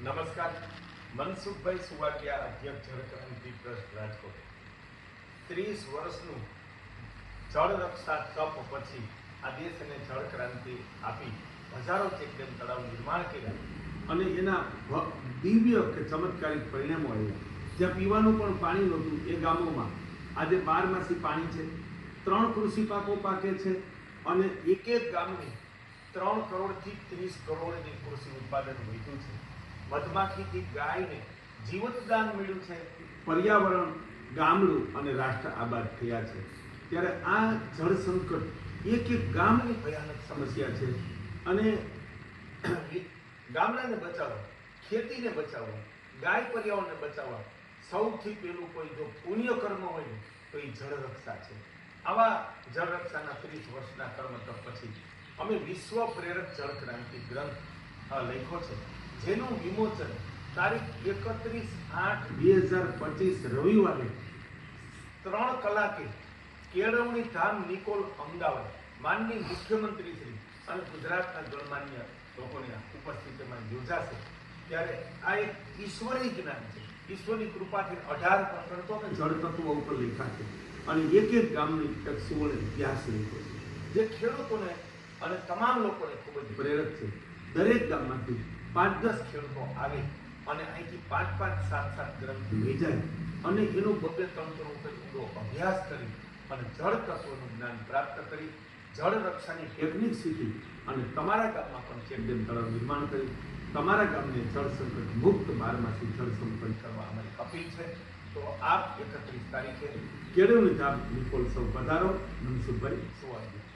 નમસ્કાર, મનસુખભાઈ સુવાડિયા, અધ્યક્ષ જળક્રાંતિ ટ્રસ્ટ રાજકોટ। 30 વર્ષનું જળ રક્ષા તપ પછી આ દેશને જળક્રાંતિ આપી હજારો ચેકડેમ તળાવ નિર્માણ કર્યા અને એના દિવ્ય કે ચમત્કારિક પરિણામો આવ્યા। જ્યાં પીવાનું પણ પાણી નહોતું એ ગામોમાં આજે 12 પાણી છે, 3 કૃષિ પાકો પાકે છે અને એક એક ગામની 3 કરોડથી 30 કરોડની કૃષિ ઉત્પાદન વધ્યું છે। મધમાખીથી ગાયને જીવતદાન મળ્યું છે, પર્યાવરણ, ગામડું અને રાષ્ટ્ર આબાદ થયા છે। ત્યારે આ જળ સંકટ એક એક ગામની ભયાનક સમસ્યા છે અને ગામડાને બચાવવા, ખેતીને બચાવવા, ગાય પર્યાવરણને બચાવવા સૌથી પહેલું કોઈ જો પુણ્ય કર્મ હોય તો એ જળ રક્ષા છે। આવા જળ રક્ષાના 30 વર્ષના કર્મ તપ પછી અમે વિશ્વ પ્રેરક જળ ક્રાંતિ ગ્રંથ લખ્યો છે, જેનું વિમોચન તારીખ 31/8/2025 રવિવારે 3 કલાકે કેળવણી ધામ નિકોલ અમદાવાદ માનનીય મુખ્યમંત્રી શ્રી અને ગુજરાતના ગણમાન્ય લોકોની ઉપસ્થિતિમાં યોજાશે। ત્યારે આ એક ઈશ્વરી જ્ઞાન છે, ઈશ્વરની કૃપાથી 18% તો જળ તત્વો ઉપર લખ્યા છે અને એક એક ગામની એક સુવર્ણ ઇતિહાસ લખ્યો છે, જે ખેડૂતોને અને તમામ લોકોને ખૂબ જ પ્રેરક છે। દરેક ગામમાંથી 5-10 ખેડૂતો આવે અને અહીંથી 5-5, 7-7 ગ્રંથ લઈ જાય અને એનો 2-3 ઊંડો અભ્યાસ કરી અને જળ તત્વોનું જ્ઞાન પ્રાપ્ત કરી જળ રક્ષાની ટેકનિક શીખી અને તમારા ગામમાં પણ ચેકડેમ તળાવ નિર્માણ કરી તમારા ગામને જળ સંકટ મુક્ત 12 જળ સંપન્ન કરવા અમારી અપીલ છે। તો આપ 31 તારીખે કેળવણી ધામ નિકોલ સૌ પધારો। મનસુખભાઈ સુવાડિયા।